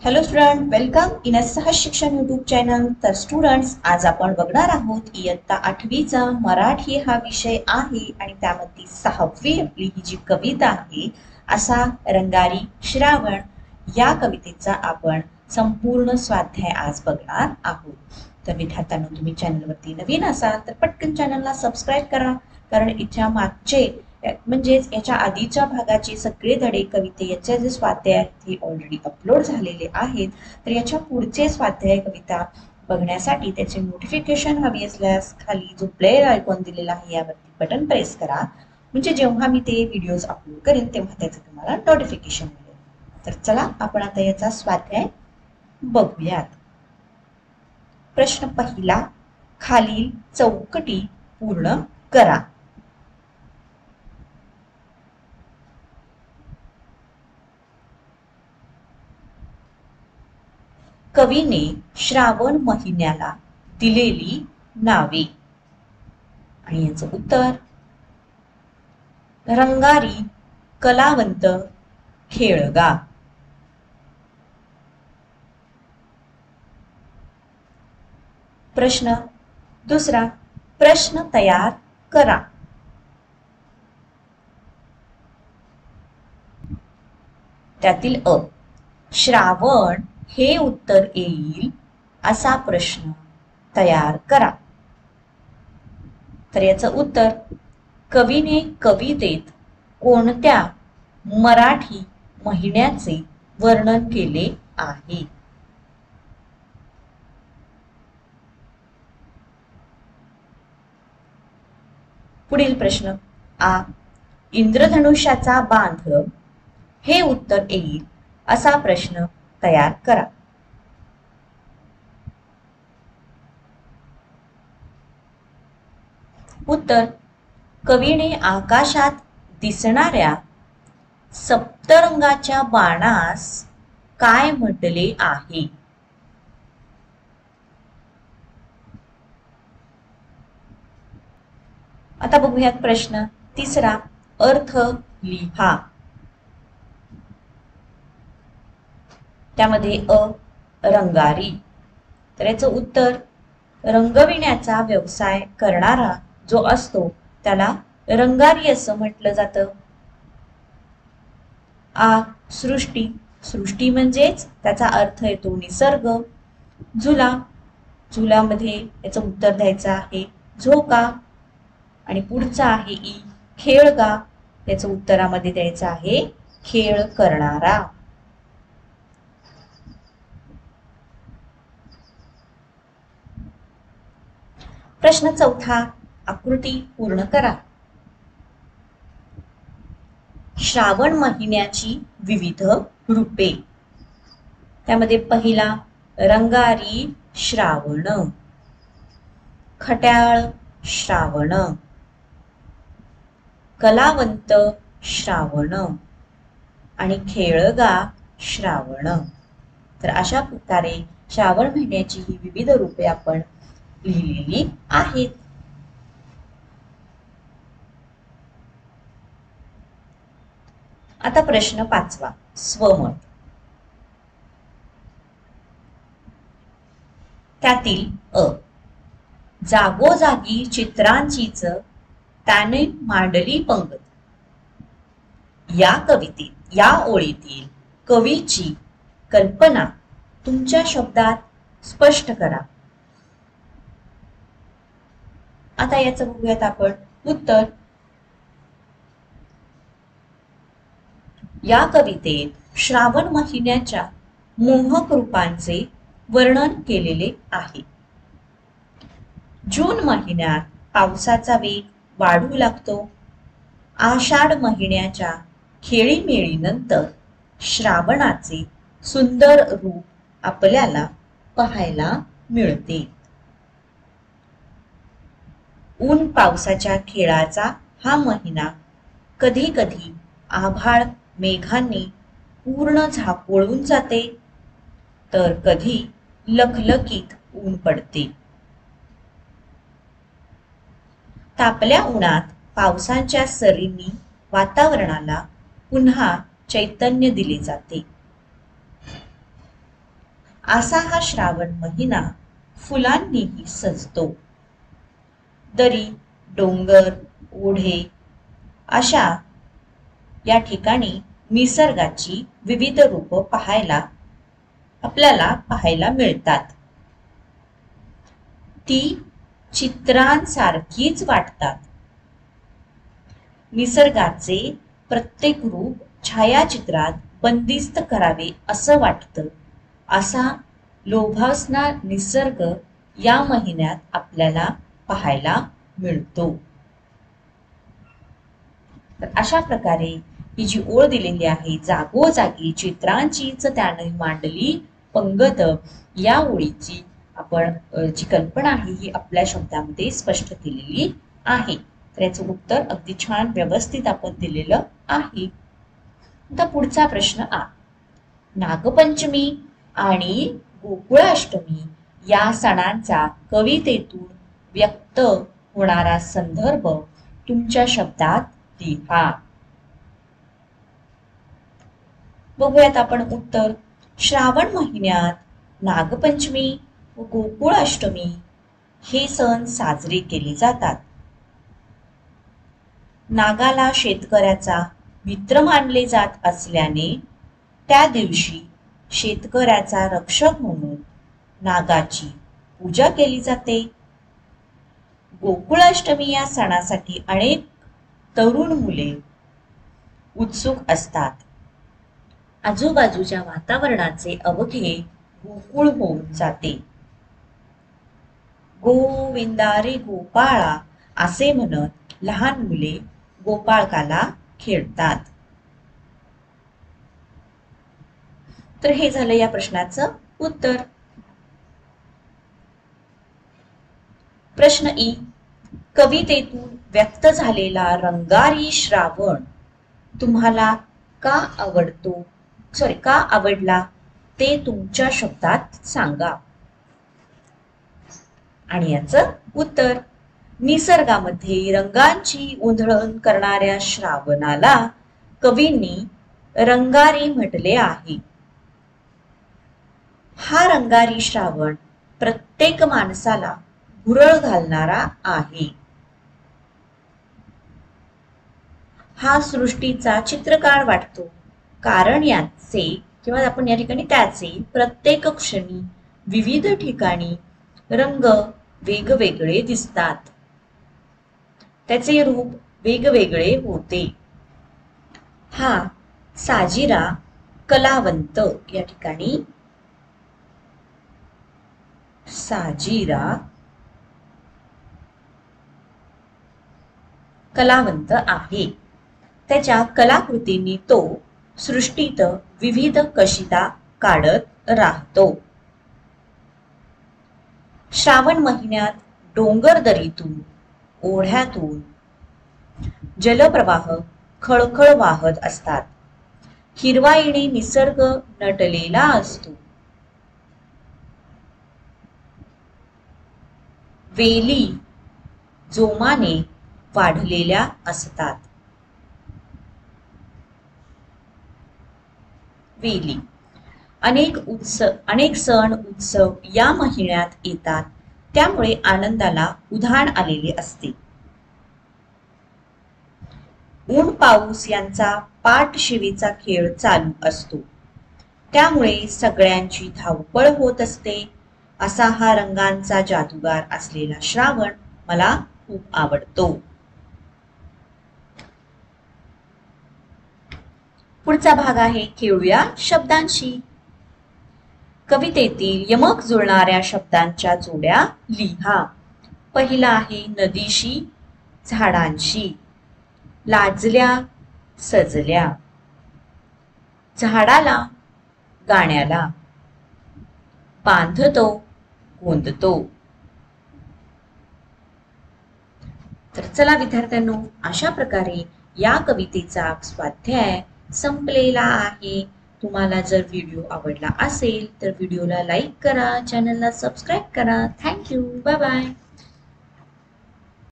Hello student, welcome in अ सहज शिक्षण YouTube channel. तर स्टुडंट्स, आज आपण बघणार आहोत इयत्ता 8वीचा मराठी हा विषय आहे आणि त्यामध्ये 6वी आपली ही जी कविता आहे, असा रंगारी श्रावण या कवितेचा आपण संपूर्ण स्वाध्याय आज बघणार आहोत. तर विद्यार्थ्यांनो, तुम्ही चॅनलवरती नवीन असाल तर पटकन चॅनलला सबस्क्राईब करा, कारण इथच्या मागचे म्हणजेच याच्या आधीच्या भागाचे सगळे धडे कविते याचे जे स्वाध्याय आहेत ते ऑलरेडी अपलोड झालेले आहेत. तर याच्या पुढचे स्वाध्याय कविता बघण्यासाठी त्याचे नोटिफिकेशन हवी असल्यास खाली जो प्लेयर आयकॉन दिलेला आहे यावरती बटन प्रेस करा, म्हणजे जेव्हा मी ते व्हिडिओज अपलोड करेन तेव्हा त्याचं तुम्हाला नोटिफिकेशन मिळेल. तर चला आपण आता याचा स्वाध्याय बघूयात. प्रश्न पहिला, खालील चौकटी पूर्ण करा. कवीने श्रावण महिन्याला दिलेली नावे. आणि याचं उत्तर, रंगारी, कलावंत, खेळगा. प्रश्न दुसरा, प्रश्न तयार करा. त्यातील अ, श्रावण हे उत्तर येईल असा प्रश्न तयार करा. तर याचं उत्तर, कवीने कवितेत कोणत्या मराठी महिन्याचे वर्णन केले आहे? पुढील प्रश्न आ, इंद्रधनुष्याचा बांध हे उत्तर येईल असा प्रश्न तयार करा. उत्तर, कवीने आकाशात दिसणाऱ्या सप्तरंगाच्या बाणास काय म्हटले आहे? आता बघूयात प्रश्न तिसरा, अर्थ लिहा. त्यामध्ये अ, रंगारी. तर याचं उत्तर, रंगविण्याचा व्यवसाय करणारा जो असतो त्याला रंगारी असं म्हटलं जातं. आ, सृष्टी. सृष्टी म्हणजेच त्याचा अर्थ येतो निसर्ग. झुला. झुलामध्ये याचं उत्तर द्यायचं आहे झोका. आणि पुढचा आहे ई, खेळगा. याचं उत्तरामध्ये द्यायचं आहे खेळ करणारा. प्रश्न चौथा, आकृती पूर्ण करा. श्रावण महिन्याची विविध रूपे. त्यामध्ये पहिला, रंगारी श्रावण, खट्याळ श्रावण, कलावंत श्रावण आणि खेळगा श्रावण. तर अशा प्रकारे श्रावण महिन्याची ही विविध रूपे आपण लिहिलेली आहेत. आता प्रश्न पाचवा, स्वमत. त्यातील अ, जागोजागी चित्रांचीच त्याने मांडली पंगत. या कवितेत या ओळीतील कवीची कल्पना तुमच्या शब्दात स्पष्ट करा. आता याचं बघूयात आपण उत्तर. या कवितेत श्रावण महिन्याच्या मोहक रूपांचे वर्णन केलेले आहे. जून महिन्यात पावसाचा वेग वाढू लागतो. आषाढ महिन्याच्या खेळीमेळीनंतर श्रावणाचे सुंदर रूप आपल्याला पाहायला मिळते. ऊन पावसाच्या खेळाचा हा महिना कधी कधी आभाळ मेघांनी पूर्ण झाकोळून जाते, तर कधी लखलखीत ऊन पडते. तापल्या उन्हात पावसाच्या सरींनी वातावरणाला पुन्हा चैतन्य दिले जाते. असा हा श्रावण महिना फुलांनीही सजतो. दरी, डोंगर, ओढे अशा या ठिकाणी निसर्गाची विविध रूप आपल्याला पाहायला मिळतात. ती चित्रांसारखीच वाटतात. निसर्गाचे प्रत्येक रूप छायाचित्रात बंदिस्त करावे असं वाटतं. असा लोभासना निसर्ग या महिन्यात आपल्याला पाहायला मिळतो. तर अशा प्रकारे ही जी ओळ दिलेली आहे, जागोजागी चित्रांचीच त्याने मांडली पंगत, या ओळीची आपण जी कल्पना आहे ही आपल्या शब्दामध्ये स्पष्ट केलेली आहे. तर याचं उत्तर अगदी छान व्यवस्थित आपण दिलेलं आहे. आता पुढचा प्रश्न नागपंचमी आणि गोकुळाष्टमी या सणांचा कवितेतून व्यक्त होणारा संदर्भ तुमच्या शब्दात लिहा. बघूयात आपण उत्तर. श्रावण महिन्यात नागपंचमी व गोकुळाष्टमी हे सण साजरे केले जातात. नागाला शेतकऱ्याचा मित्र मानले जात असल्याने त्या दिवशी शेतकऱ्याचा रक्षक म्हणून नागाची पूजा केली जाते. गोकुळाष्टमी या सणासाठी अनेक तरुण मुले उत्सुक असतात. आजूबाजूच्या वातावरणाचे अवघे गोकुळ होऊन जाते. गोविंदा रे गोपाळा असे म्हणत लहान मुले गोपाळकाला खेळतात. तर हे झालं या प्रश्नाचं उत्तर. प्रश्न ई. कवितेतून व्यक्त झालेला रंगारी श्रावण तुम्हाला का आवडला ते तुमच्या शब्दात सांगा. आणि याचं उत्तर. निसर्गामध्ये रंगांची उधळण करणाऱ्या श्रावणाला कवींनी रंगारी म्हटले आहे. हा रंगारी श्रावण प्रत्येक माणसाला भुरळ घालणारा आहे. हा सृष्टीचा चित्रकार वाटतो, कारण याचे किंवा आपण या ठिकाणी त्याचे प्रत्येक क्षणी विविध ठिकाणी रंग वेगवेगळे दिसतात. त्याचे रूप वेगवेगळे होते. हा साजिरा कलावंत या ठिकाणी साजिरा कलावंत आहे. त्याच्या कलाकृतींनी तो सृष्टीत विविध कशिदा काढत राहतो. श्रावण महिन्यात डोंगरदरीतून ओढ्यातून जलप्रवाह खळखळ वाहत असतात. हिरवाईने निसर्ग नटलेला असतो. वेली जोमाने वाढलेल्या असतात. वेली अनेक सण उत्सव या महिन्यात येतात, त्यामुळे आनंदाला उधाण आलेले असते. ऊन पाऊस यांचा पाठशिवीचा खेळ चालू असतो, त्यामुळे सगळ्यांची धावपळ होत असते. असा हा रंगांचा जादूगार असलेला श्रावण मला खूप आवडतो. पुढचा भाग आहे खेळूया शब्दांशी. कवितेतील यमक जुळणाऱ्या शब्दांच्या जोड्या लिहा. पहिला आहे नदीशी, झाडांशी. लाजल्या सजल्या. झाडाला गाण्याला. बांधतो गोंधतो. तर चला विद्यार्थ्यांनो, अशा प्रकारे या कवितेचा स्वाध्याय संपलेला आहे. तुम्हाला जर व्हिडिओ आवडला असेल तर व्हिडिओला लाईक करा, चॅनलला सबस्क्राईब करा. थँक्यू. Bye bye.